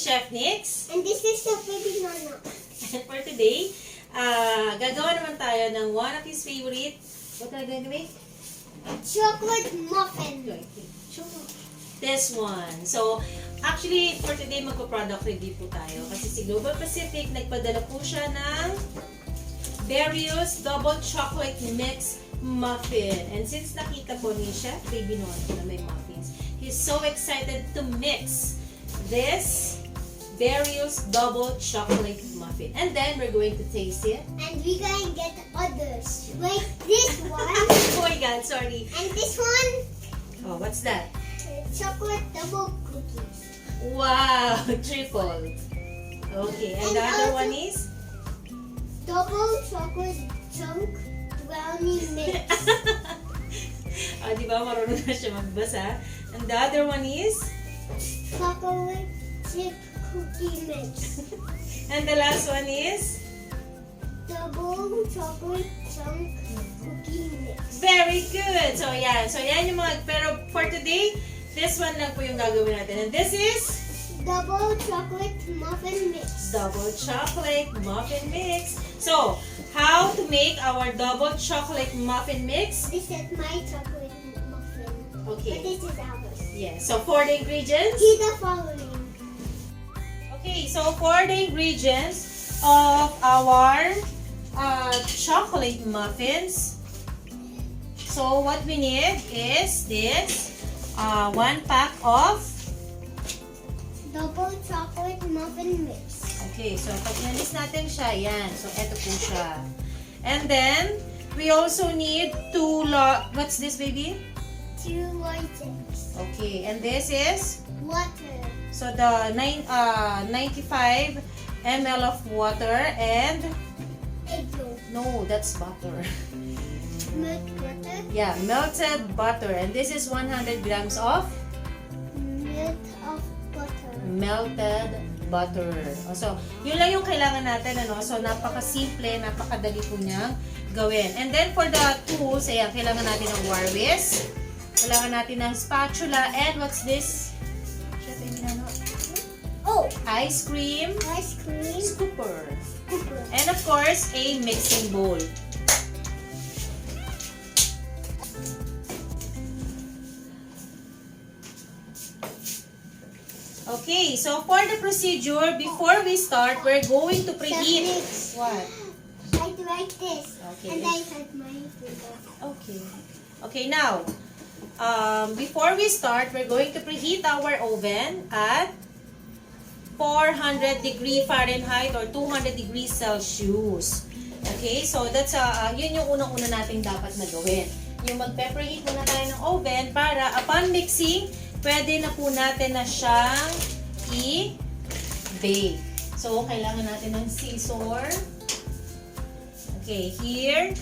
Chef Nix. And this is the baby Nana. And for today, gagawa naman tayo ng one of his favorite. What are you gagawin? Chocolate muffin. This one. So, actually, for today, magpo-product review po tayo. Kasi si Global Pacific, nagpadala po siya ng Beryls Double Chocolate Mix Muffin. And since nakita po ni Chef Baby Nona na may muffins, he's so excited to mix this Beryls Double Chocolate Muffin. And then, we're going to taste it. And we're going to get others. Like this one. Oh my God, sorry. And this one. Oh, what's that? Chocolate double cookies. Wow, triple. Okay, and the other one is? Double chocolate chunk brownie mix. Di ba marunong na siya magbasa? And the other one is? Chocolate chip cookie mix. And the last one is? Double chocolate chunk cookie mix. Very good! So, yan. So, yan yung mga, pero for today, this one lang po yung gagawin natin. And this is? Double chocolate muffin mix. Double chocolate muffin mix. So, how to make our double chocolate muffin mix? This is my chocolate muffin. Okay. But this is ours. Yes. So, for the ingredients? See the following. Okay, so for the ingredients of our chocolate muffins, so what we need is this 1 pack of double chocolate muffin mix. okay, so pag inalis natin siya, yan. So, eto po siya. And then, we also need what's this, baby? 2 white eggs. Okay, and this is? Water. So, the 95 ml of water and? Egg yolk. No, that's butter. Milk butter. Yeah, melted butter. And this is 100 grams of? Milk of butter. Melted butter. So, yun lang yung kailangan natin, ano? So, napaka-simple, napakadali po niyang gawin. And then, for the tools, ayan, kailangan natin ng Browies. Kailangan natin ng spatula. And what's this? Chef, ano? Oh! Ice cream. Ice cream. Scooper. Scooper. And of course, a mixing bowl. Okay, so for the procedure, before we start, we're going to preheat. What? I like this. Okay. And I had my finger. Okay. Okay, now, before we start, we're going to preheat our oven at 400 degree Fahrenheit or 200 degrees Celsius. Okay, so that's yun yung unang-una nating dapat na gawin. Yung mag-preheat muna tayo ng oven para upon mixing, pwede na po natin na siyang i-bake. So, kailangan natin ng scissor. Okay, here.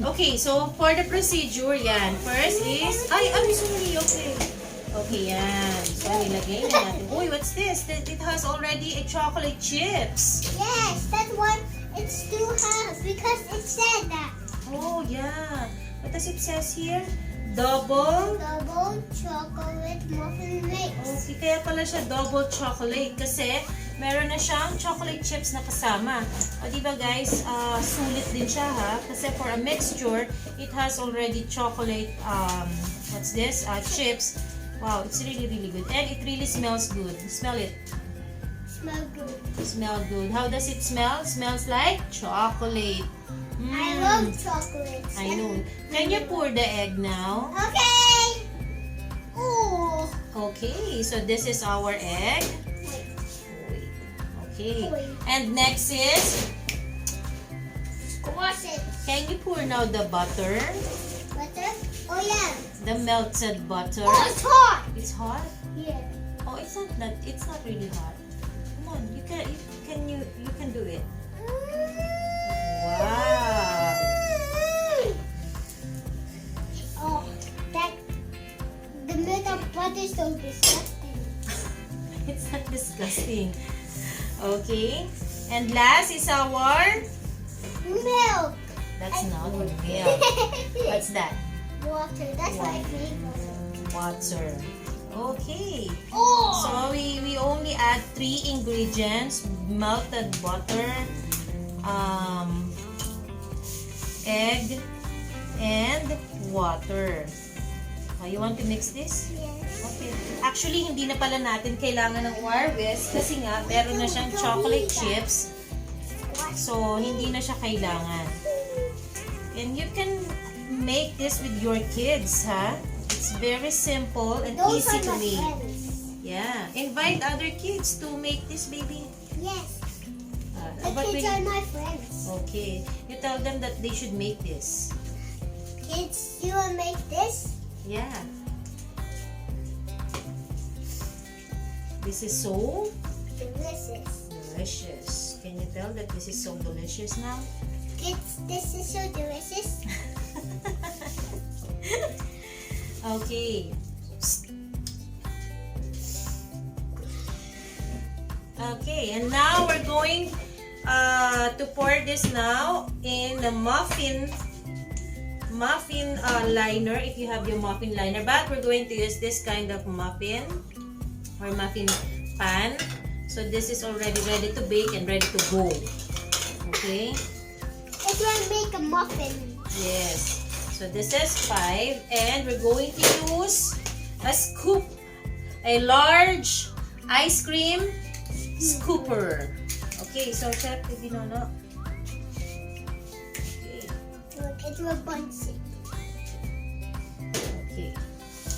Okay, so for the procedure, yan. First is, I'm sorry, okay. Okay, yan. So, nilagay na natin. Uy, what's this? It has already a chocolate chips. Yes, that one, it still has because it said that. Oh, yeah. What does it says here? Double Chocolate muffin mix. Okay, kaya pala siya double chocolate kasi meron na siyang chocolate chips na kasama. O diba guys, sulit din siya ha. Kasi for a mixture, it has already chocolate, what's this? Chips. Wow, it's really, really good. And it really smells good. Smell it. Smell good. Smell good. How does it smell? Smells like chocolate. I love chocolates. I know. Can you pour the egg now? Okay. Ooh. Okay, so this is our egg. Wait. Okay. Wait. And next is, Squash it. can you pour now the butter? Butter? Oh yeah. The melted butter. Oh, it's hot. It's hot? Yeah. Oh, it's not really hot. Come on, you can do it. Wow. Oh, the milk of butter is so disgusting. It's not disgusting. Okay. And last is our Milk. That's not milk. What's that? Water. That's my favorite. Water. Okay. Oh! So we only add 3 ingredients: melted butter, egg, and water. You want to mix this? Yes. Okay. Actually, hindi na pala natin kailangan ng wire whisk kasi nga meron na siyang chocolate chips. So, hindi na siya kailangan. And you can make this with your kids, ha? It's very simple and Those easy are to my make. friends. Yeah. Invite other kids to make this, baby. Yes. The But kids are my friends. okay. You tell them that they should make this. Kids, you will make this? Yeah. This is so Delicious. delicious. Can you tell that this is so delicious now? Kids, this is so delicious. Okay. Okay, and now we're going to pour this now in the muffin liner, if you have your muffin liner. But we're going to use this kind of muffin or muffin pan. So this is already ready to bake and ready to go. Okay? It will make a muffin. Yes. So this is 5, and we're going to use a scoop, a large ice cream scooper. Okay, so check if you know. Okay. Look, it will bunch it. Okay.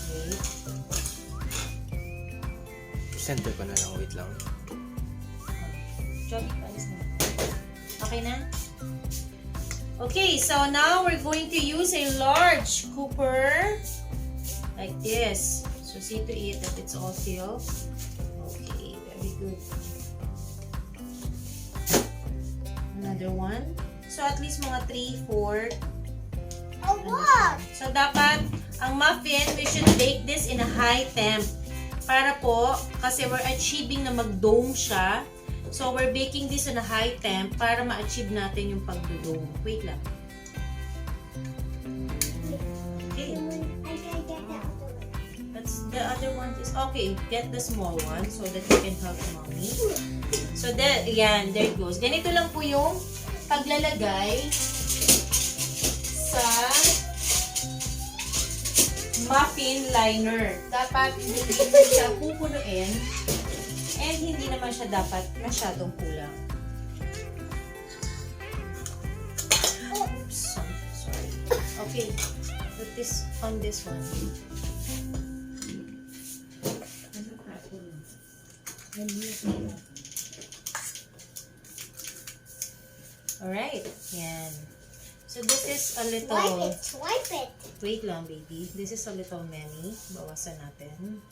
Wait. Center pa na lang, wait lang. Joby, palis na. Okay na? Okay, so now we're going to use a large scooper like this. So see to it that it's all filled. Okay, very good. Another one. So at least mga 3, 4. Oh, what? So dapat ang muffin, we should bake this in a high temp. Para po, kasi we're achieving na mag-dome siya. So we're baking this in a high temp para ma-achieve natin yung pag-dome. Wait lang. Okay. I can get that other one. That's the other one is okay. Get the small one so that you can help mommy. So there, yan, there it goes. Ganito lang po yung paglalagay sa muffin liner. Dapat hindi siya pupunuin and hindi naman siya dapat masyadong kulang. Oops, sorry. Okay, put this on this one. Alright, yan. So this is a little... Swipe it. Wait lang, baby. This is a little many. Bawasan natin.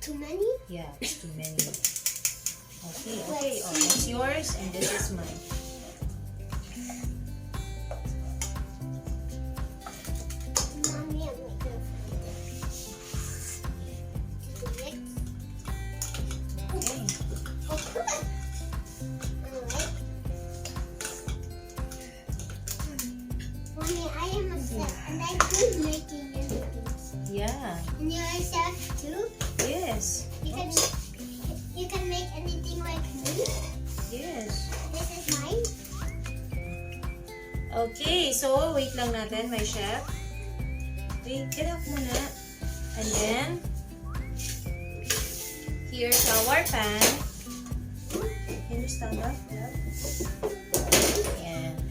Too many? Yeah, it's too many. Okay. Oh, that's yours and this is mine. Mommy, I'm making a Okay. Oh, come on. Alright. Mommy, I am a chef and I'm good making everything. Yeah. And you're a chef too? Yes. You can make anything like me? Yes. This is mine? Okay, so wait lang natin, my chef. Wait, get up muna. And then, here's our pan. Can you stand up? Yeah.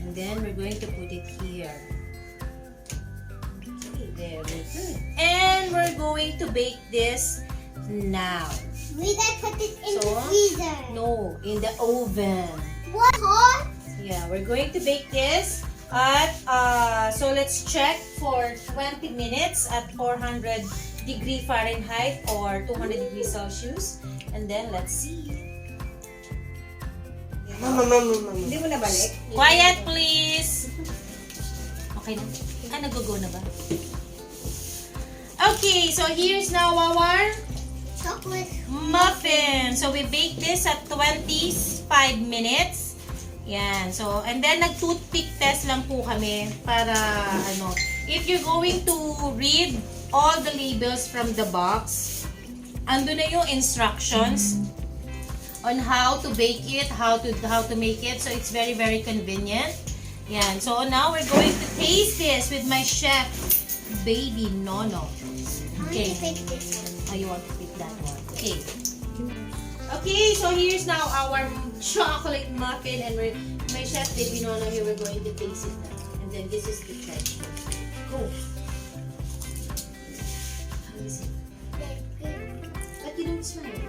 And then we're going to put it here. Okay, very good. And we're going to bake this now. Will I put it in So, the freezer? No, in the oven. What? Hot? Yeah, we're going to bake this at, so let's check for 20 minutes at 400 degree Fahrenheit or 200 degrees Celsius. And then, let's see. Mama. Hindi mo na balik? Quiet, please! Okay na? Nag-go na ba? Okay, so here's now our Chocolate muffin. So, we bake this at 25 minutes. Yan. So, and then nag-toothpick test lang po kami para, if you're going to read all the labels from the box. Ando na yung instructions on how to bake it, how to make it. So it's very, very convenient. Yan. So now we're going to taste this with my chef, Baby Nono. Okay. I want to pick this one. Oh, you want to pick that one? Okay. Okay, so here's now our chocolate muffin, and my chef Baby Nono here. We're going to taste it now, and then this is the treasure. Go. How is it? But you don't smile.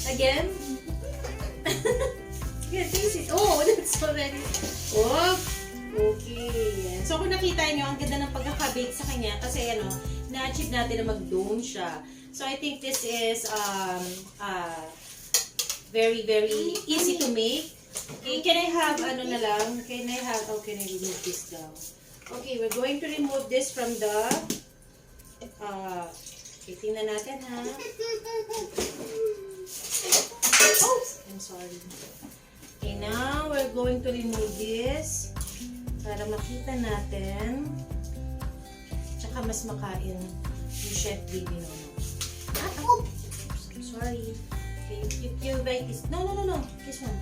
Again. Yeah, taste it. Oh, that's already. Oh, okay. So kung nakita nyo, ang ganda ng pagkakabake sa kanya kasi na-achieve natin na mag-dome siya. So I think this is very, very easy to make. Okay, can I have can I remove this down? Okay, we're going to remove this from the okay, tingnan natin ha. Oh, I'm sorry. Okay, now we're going to remove this para makita natin. Tsaka mas makain yung Chef Baby Nono. Oh, sorry. Okay, you bite this. No. This one.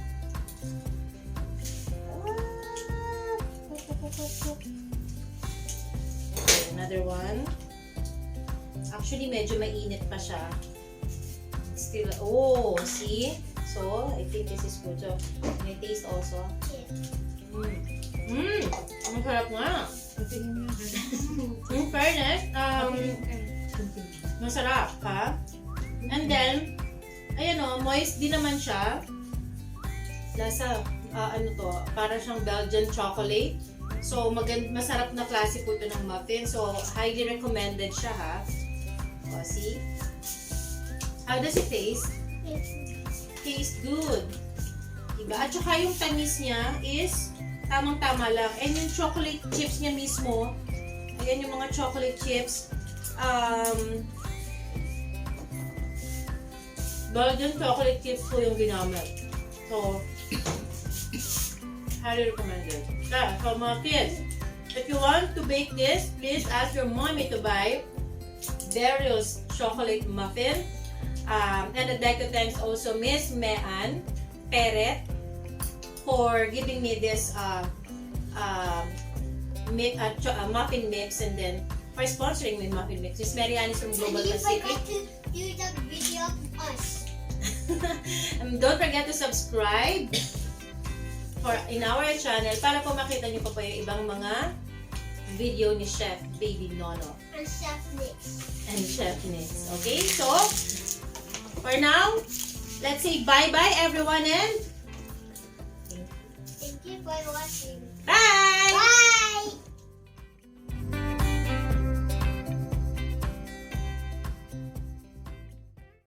Okay, another one. Actually, medyo mainit pa siya. Still, oh, see? So, I think this is good. So, can I taste also? Ang sarap nga. In fairness, masarap, ha? And then, ayan moist din naman siya. Lasa, para siyang Belgian chocolate. So, masarap na klase po ito ng muffin. So, highly recommended siya, ha? O, see? How does it taste? Tastes good. Diba? At saka yung tamis niya is tamang-tama lang. And yung chocolate chips niya mismo, ayan yung mga chocolate chips, Belgian chocolate chips po yung ginamit. So, highly recommended. So mga kids, if you want to bake this, please ask your mommy to buy Beryls chocolate muffin. And I'd like to thank also Miss Mean Peret for giving me this muffin mix, and then for sponsoring my muffin mix. Miss Marianne is from Global And you Pacific. forgot to do the video of us. And don't forget to subscribe in our channel para po makita niyo pa yung ibang mga video ni Chef Baby Nono And Chef Mix. and Chef Nix. Okay, so for now, let's say bye-bye everyone, and Thank you for watching. bye!